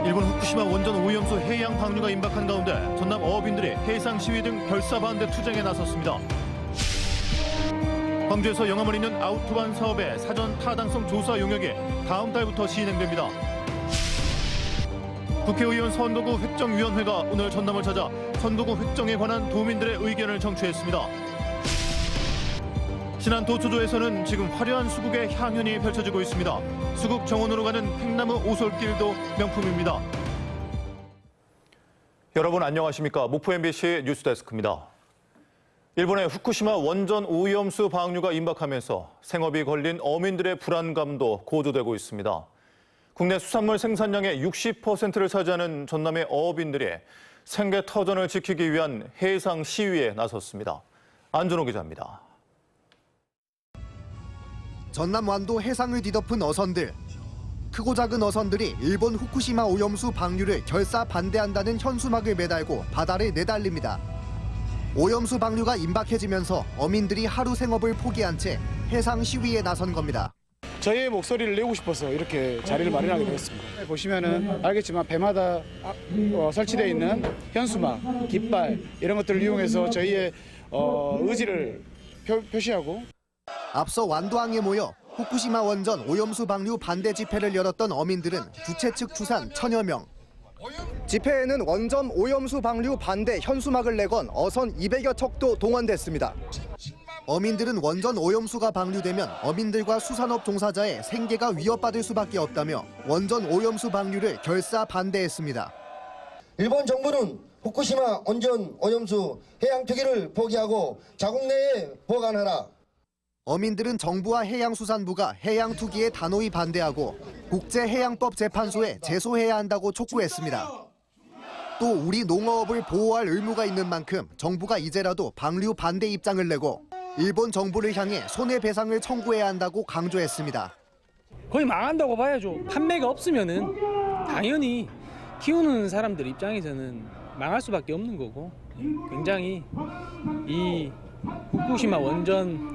일본 후쿠시마 원전 오염수 해양 방류가 임박한 가운데 전남 어업인들이 해상 시위 등 결사 반대 투쟁에 나섰습니다. 광주에서 영암을 잇는 아우토반 사업의 사전 타당성 조사 용역이 다음 달부터 시행됩니다. 국회의원 선거구 획정위원회가 오늘 전남을 찾아 선거구 획정에 관한 도민들의 의견을 청취했습니다. 신안 도초조에서는 지금 화려한 수국의 향연이 펼쳐지고 있습니다. 수국 정원으로 가는 팽나무 오솔길도 명품입니다. 여러분 안녕하십니까? 목포 MBC 뉴스데스크입니다. 일본의 후쿠시마 원전 오염수 방류가 임박하면서 생업이 걸린 어민들의 불안감도 고조되고 있습니다. 국내 수산물 생산량의 60%를 차지하는 전남의 어업인들이 생계 터전을 지키기 위한 해상 시위에 나섰습니다. 안준호 기자입니다. 전남 완도 해상을 뒤덮은 어선들. 크고 작은 어선들이 일본 후쿠시마 오염수 방류를 결사 반대한다는 현수막을 매달고 바다를 내달립니다. 오염수 방류가 임박해지면서 어민들이 하루 생업을 포기한 채 해상 시위에 나선 겁니다. 저희의 목소리를 내고 싶어서 이렇게 자리를 마련하게 되었습니다. 보시면은 알겠지만 배마다 설치되어 있는 현수막, 깃발 이런 것들을 이용해서 저희의 의지를 표시하고 앞서 완도항에 모여 후쿠시마 원전 오염수 방류 반대 집회를 열었던 어민들은 주최 측 추산 1000여 명. 집회에는 원전 오염수 방류 반대 현수막을 내건 어선 200여 척도 동원됐습니다. 어민들은 원전 오염수가 방류되면 어민들과 수산업 종사자의 생계가 위협받을 수밖에 없다며 원전 오염수 방류를 결사 반대했습니다. 일본 정부는 후쿠시마 원전 오염수 해양 투기를 포기하고 자국 내에 보관하라. 어민들은 정부와 해양수산부가 해양 투기에 단호히 반대하고 국제해양법 재판소에 제소해야 한다고 촉구했습니다. 또 우리 농어업을 보호할 의무가 있는 만큼 정부가 이제라도 방류 반대 입장을 내고 일본 정부를 향해 손해배상을 청구해야 한다고 강조했습니다. 거의 망한다고 봐야죠. 판매가 없으면은 당연히 키우는 사람들 입장에서는 망할 수밖에 없는 거고 굉장히 이 후쿠시마 원전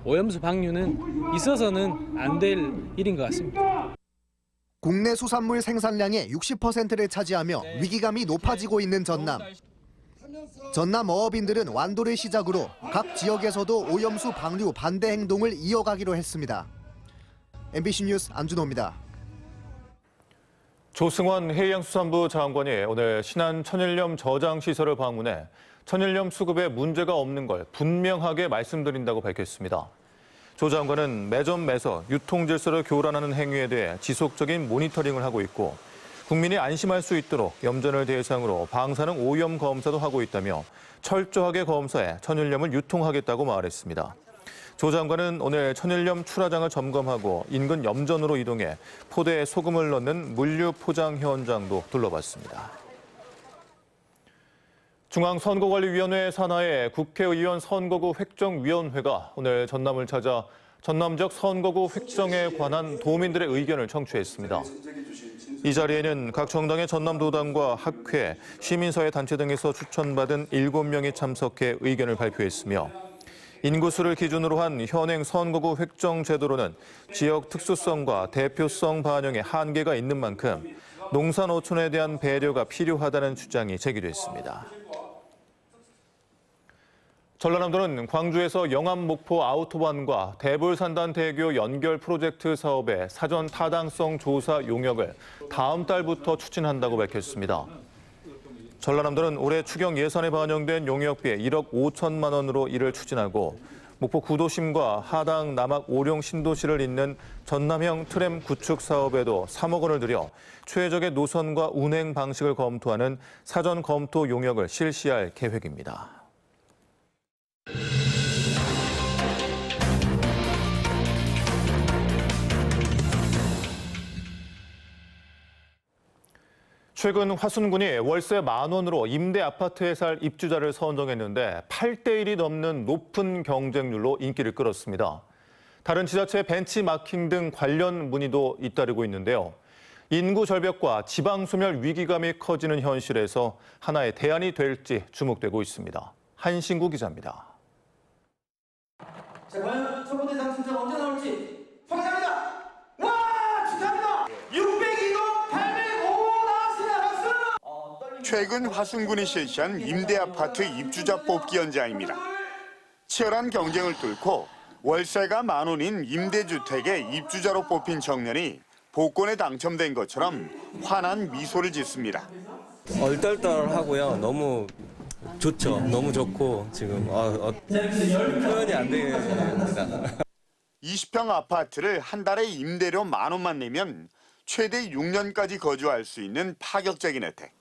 오염수 방류는 있어서는 안 될 일인 것 같습니다. 국내 수산물 생산량의 60%를 차지하며 위기감이 높아지고 있는 전남. 전남 어업인들은 완도를 시작으로 각 지역에서도 오염수 방류 반대 행동을 이어가기로 했습니다. MBC 뉴스 안준호입니다. 조승환 해양수산부 장관이 오늘 신안 천일염 저장시설을 방문해 천일염 수급에 문제가 없는 걸 분명하게 말씀드린다고 밝혔습니다. 조 장관은 매점 매서 유통 질서를 교란하는 행위에 대해 지속적인 모니터링을 하고 있고 국민이 안심할 수 있도록 염전을 대상으로 방사능 오염 검사도 하고 있다며 철저하게 검사해 천일염을 유통하겠다고 말했습니다. 조 장관은 오늘 천일염 출하장을 점검하고 인근 염전으로 이동해 포대에 소금을 넣는 물류 포장 현장도 둘러봤습니다. 중앙선거관리위원회 산하의 국회의원 선거구 획정위원회가 오늘 전남을 찾아 전남 지역 선거구 획정에 관한 도민들의 의견을 청취했습니다. 이 자리에는 각 정당의 전남도당과 학회, 시민사회 단체 등에서 추천받은 7명이 참석해 의견을 발표했으며 인구수를 기준으로 한 현행 선거구 획정 제도로는 지역 특수성과 대표성 반영에 한계가 있는 만큼 농산어촌에 대한 배려가 필요하다는 주장이 제기됐습니다. 전라남도는 광주에서 영암 목포 아우토반과 대불산단대교 연결 프로젝트 사업의 사전 타당성 조사 용역을 다음 달부터 추진한다고 밝혔습니다. 전라남도는 올해 추경 예산에 반영된 용역비 1억 5천만 원으로 이를 추진하고 목포 구도심과 하당 남악 오룡 신도시를 잇는 전남형 트램 구축 사업에도 3억 원을 들여 최적의 노선과 운행 방식을 검토하는 사전 검토 용역을 실시할 계획입니다. 최근 화순군이 월세 10,000원으로 임대 아파트에 살 입주자를 선정했는데 8대1이 넘는 높은 경쟁률로 인기를 끌었습니다. 다른 지자체 벤치마킹 등 관련 문의도 잇따르고 있는데요. 인구 절벽과 지방 소멸 위기감이 커지는 현실에서 하나의 대안이 될지 주목되고 있습니다. 한신구 기자입니다. 자, 과연 첫 번째 당첨자 언제 나올지 확인합니다. 와! 축하합니다. 602동 805원 최근 화순군이 실시한 임대아파트 입주자 뽑기 현장입니다. 치열한 경쟁을 뚫고 월세가 10,000원인 임대주택에 입주자로 뽑힌 청년이 복권에 당첨된 것처럼 환한 미소를 짓습니다. 얼떨떨하고요. 너무 좋죠. 너무 좋고 지금 표현이 안 됩니다. 20평 아파트를 한 달에 임대료 10,000원만 내면 최대 6년까지 거주할 수 있는 파격적인 혜택.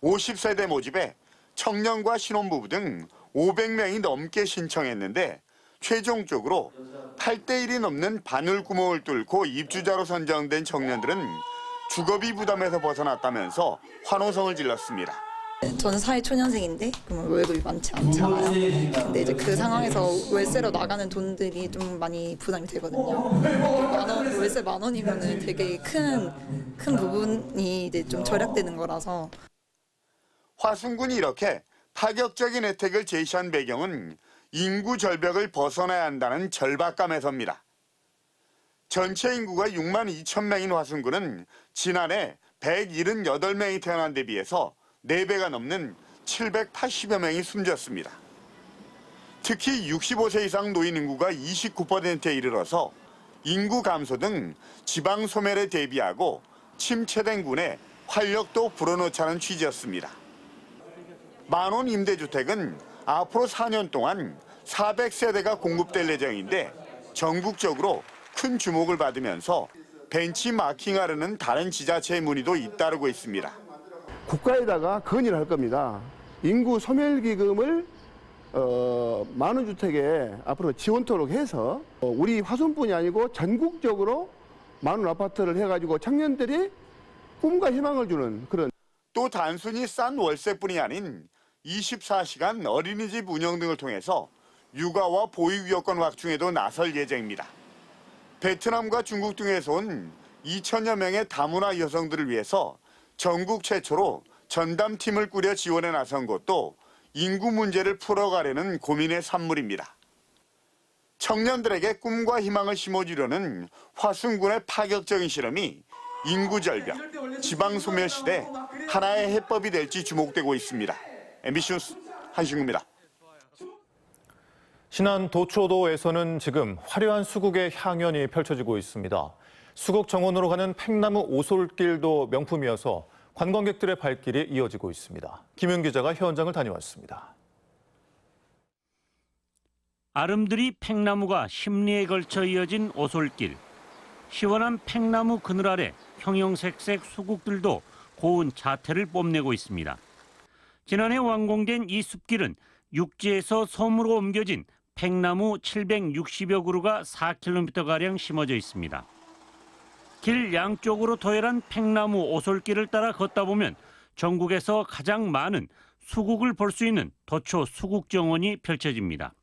50세대 모집에 청년과 신혼부부 등 500명이 넘게 신청했는데 최종적으로 8대1이 넘는 바늘 구멍을 뚫고 입주자로 선정된 청년들은 주거비 부담에서 벗어났다면서 환호성을 질렀습니다. 저는 사회초년생인데 월급이 많지 않잖아요. 근데 이제 그 상황에서 월세로 나가는 돈들이 좀 많이 부담이 되거든요. 월세 10,000원이면 되게 큰 부분이 이제 좀 절약되는 거라서. 화순군이 이렇게 파격적인 혜택을 제시한 배경은 인구 절벽을 벗어나야 한다는 절박감에서입니다. 전체 인구가 62,000명인 화순군은 지난해 178명이 태어난 데 비해서 4배가 넘는 780여 명이 숨졌습니다. 특히 65세 이상 노인 인구가 29%에 이르러서 인구 감소 등 지방 소멸에 대비하고 침체된 군에 활력도 불어넣자는 취지였습니다. 만원 임대주택은 앞으로 4년 동안 400세대가 공급될 예정인데 전국적으로 큰 주목을 받으면서 벤치마킹하려는 다른 지자체의 문의도 잇따르고 있습니다. 국가에다가 건의를 할 겁니다. 인구 소멸기금을 만원 주택에 앞으로 지원토록 해서 우리 화순뿐이 아니고 전국적으로 만원 아파트를 해가지고 청년들이 꿈과 희망을 주는 그런. 또 단순히 싼 월세뿐이 아닌 24시간 어린이집 운영 등을 통해서 육아와 보육 여건 확충에도 나설 예정입니다. 베트남과 중국 등에서 온 2,000여 명의 다문화 여성들을 위해서 전국 최초로 전담팀을 꾸려 지원에 나선 것도 인구 문제를 풀어가려는 고민의 산물입니다. 청년들에게 꿈과 희망을 심어주려는 화순군의 파격적인 실험이 인구 절벽, 지방 소멸 시대 하나의 해법이 될지 주목되고 있습니다. MBC 뉴스 한신구입니다. 신안 도초도에서는 지금 화려한 수국의 향연이 펼쳐지고 있습니다. 수국 정원으로 가는 팽나무 오솔길도 명품이어서 관광객들의 발길이 이어지고 있습니다. 김윤 기자가 현장을 다녀왔습니다. 아름드리 팽나무가 심리에 걸쳐 이어진 오솔길. 시원한 팽나무 그늘 아래 형형색색 수국들도 고운 자태를 뽐내고 있습니다. 지난해 완공된 이 숲길은 육지에서 섬으로 옮겨진 팽나무 760여 그루가 4km가량 심어져 있습니다. 길 양쪽으로 도열한 팽나무 오솔길을 따라 걷다 보면 전국에서 가장 많은 수국을 볼 수 있는 도초 수국정원이 펼쳐집니다.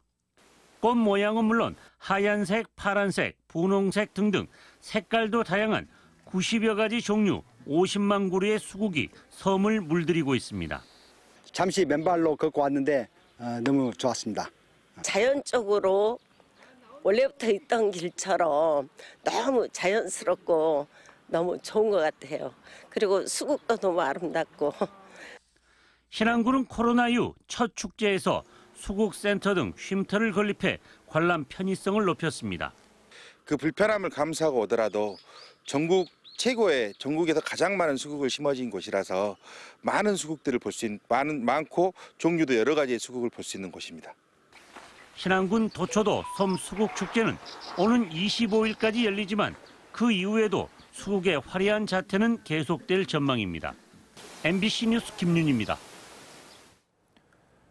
꽃 모양은 물론 하얀색, 파란색, 분홍색 등등 색깔도 다양한 90여 가지 종류 50만 그루의 수국이 섬을 물들이고 있습니다. 잠시 맨발로 걷고 왔는데 너무 좋았습니다. 자연적으로 원래부터 있던 길처럼 너무 자연스럽고 너무 좋은 것 같아요. 그리고 수국도 너무 아름답고. 신안군은 코로나 이후 첫 축제에서 수국센터 등 쉼터를 건립해 관람 편의성을 높였습니다. 그 불편함을 감수하고 오더라도 전국에서 가장 많은 수국을 심어진 곳이라서 많은 수국들을 볼 수 있는 많고 종류도 여러 가지의 수국을 볼 수 있는 곳입니다. 신안군 도초도 섬 수국 축제는 오는 25일까지 열리지만 그 이후에도 수국의 화려한 자태는 계속될 전망입니다. MBC 뉴스 김윤입니다.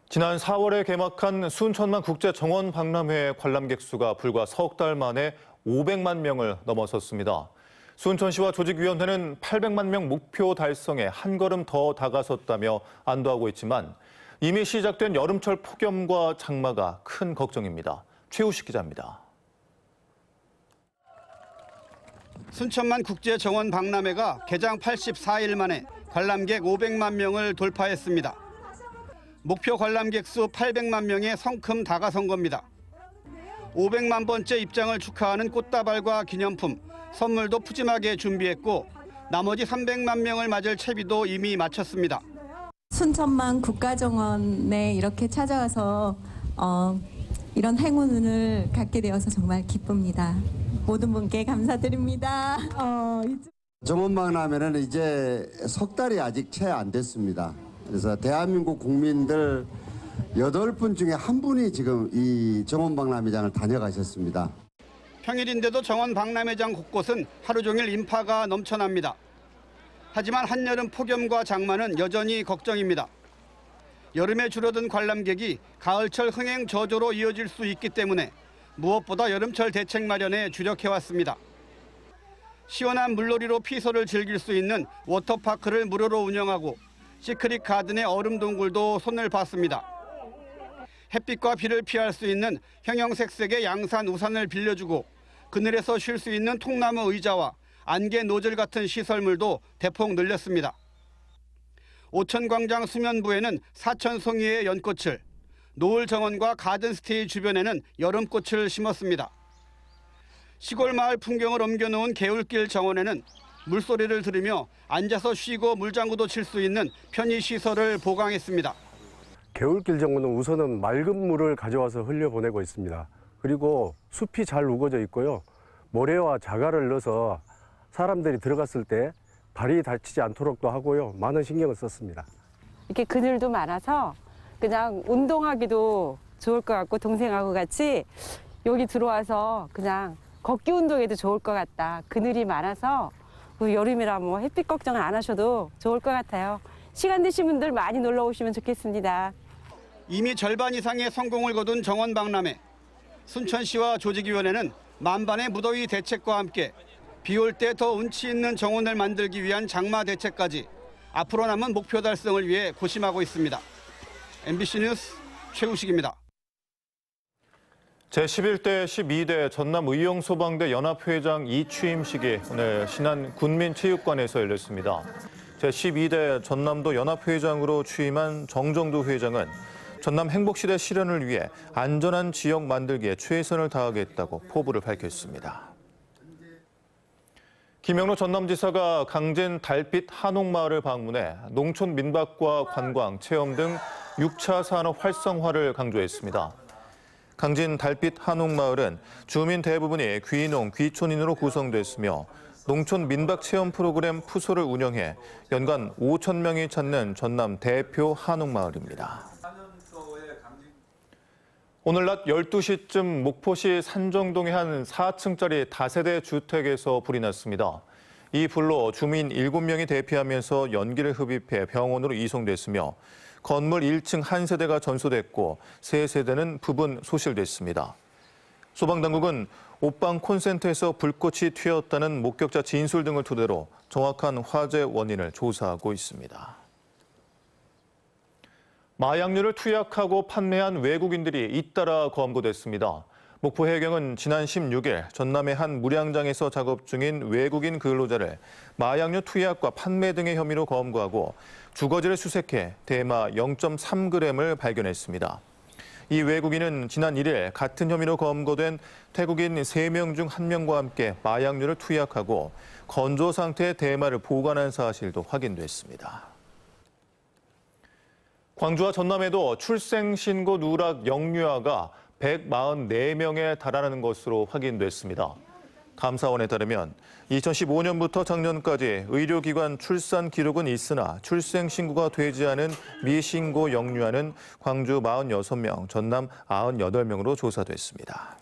지난 4월에 개막한 순천만 국제정원 박람회 관람객 수가 불과 석 달 만에 500만 명을 넘어섰습니다. 순천시와 조직위원회는 800만 명 목표 달성에 한 걸음 더 다가섰다며 안도하고 있지만 이미 시작된 여름철 폭염과 장마가 큰 걱정입니다. 최우식 기자입니다. 순천만 국제정원 박람회가 개장 84일 만에 관람객 500만 명을 돌파했습니다. 목표 관람객 수 800만 명에 성큼 다가선 겁니다. 500만 번째 입장을 축하하는 꽃다발과 기념품, 선물도 푸짐하게 준비했고 나머지 300만 명을 맞을 채비도 이미 마쳤습니다. 순천만 국가정원에 이렇게 찾아와서 이런 행운을 갖게 되어서 정말 기쁩니다. 모든 분께 감사드립니다. 정원박람회는 이제 석 달이 아직 채 안 됐습니다. 그래서 대한민국 국민들 8분 중에 1분이 지금 이 정원박람회장을 다녀가셨습니다. 평일인데도 정원박람회장 곳곳은 하루 종일 인파가 넘쳐납니다. 하지만 한여름 폭염과 장마는 여전히 걱정입니다. 여름에 줄어든 관람객이 가을철 흥행 저조로 이어질 수 있기 때문에 무엇보다 여름철 대책 마련에 주력해왔습니다. 시원한 물놀이로 피서를 즐길 수 있는 워터파크를 무료로 운영하고 시크릿 가든의 얼음 동굴도 손을 봤습니다. 햇빛과 비를 피할 수 있는 형형색색의 양산 우산을 빌려주고 그늘에서 쉴 수 있는 통나무 의자와 안개 노즐 같은 시설물도 대폭 늘렸습니다. 오천광장 수면부에는 4,000송이의 연꽃을, 노을 정원과 가든스테이 주변에는 여름꽃을 심었습니다. 시골 마을 풍경을 옮겨놓은 개울길 정원에는 물소리를 들으며 앉아서 쉬고 물장구도 칠 수 있는 편의시설을 보강했습니다. 개울길 정원은 우선은 맑은 물을 가져와서 흘려보내고 있습니다. 그리고 숲이 잘 우거져 있고요. 모래와 자갈을 넣어서 사람들이 들어갔을 때 발이 다치지 않도록도 하고요. 많은 신경을 썼습니다. 이렇게 그늘도 많아서 그냥 운동하기도 좋을 것 같고 동생하고 같이 여기 들어와서 그냥 걷기 운동에도 좋을 것 같다. 그늘이 많아서 여름이라 뭐 햇빛 걱정을 안 하셔도 좋을 것 같아요. 시간 되신 분들 많이 놀러 오시면 좋겠습니다. 이미 절반 이상의 성공을 거둔 정원박람회. 순천시와 조직위원회는 만반의 무더위 대책과 함께 비 올 때 더 운치 있는 정원을 만들기 위한 장마 대책까지 앞으로 남은 목표 달성을 위해 고심하고 있습니다. MBC 뉴스 최우식입니다. 제11대 12대 전남 의용소방대 연합회장 이취임식이 오늘 신안 군민체육관에서 열렸습니다. 제12대 전남도 연합회장으로 취임한 정정도 회장은 전남 행복시대 실현을 위해 안전한 지역 만들기에 최선을 다하겠다고 포부를 밝혔습니다. 김영로 전남지사가 강진 달빛 한옥마을을 방문해 농촌 민박과 관광, 체험 등 6차 산업 활성화를 강조했습니다. 강진 달빛 한옥마을은 주민 대부분이 귀농, 귀촌인으로 구성됐으며 농촌 민박 체험 프로그램 푸소를 운영해 연간 5천 명이 찾는 전남 대표 한옥마을입니다. 오늘 낮 12시쯤 목포시 산정동의 한 4층짜리 다세대 주택에서 불이 났습니다. 이 불로 주민 7명이 대피하면서 연기를 흡입해 병원으로 이송됐으며 건물 1층 한 세대가 전소됐고 3세대는 부분 소실됐습니다. 소방당국은 옥방 콘센트에서 불꽃이 튀었다는 목격자 진술 등을 토대로 정확한 화재 원인을 조사하고 있습니다. 마약류를 투약하고 판매한 외국인들이 잇따라 검거됐습니다. 목포 해경은 지난 16일 전남의 한 물양장에서 작업 중인 외국인 근로자를 마약류 투약과 판매 등의 혐의로 검거하고 주거지를 수색해 대마 0.3g을 발견했습니다. 이 외국인은 지난 1일 같은 혐의로 검거된 태국인 3명 중 1명과 함께 마약류를 투약하고 건조 상태의 대마를 보관한 사실도 확인됐습니다. 광주와 전남에도 출생신고 누락 영유아가 144명에 달하는 것으로 확인됐습니다. 감사원에 따르면 2015년부터 작년까지 의료기관 출산 기록은 있으나 출생신고가 되지 않은 미신고 영유아는 광주 46명, 전남 98명으로 조사됐습니다.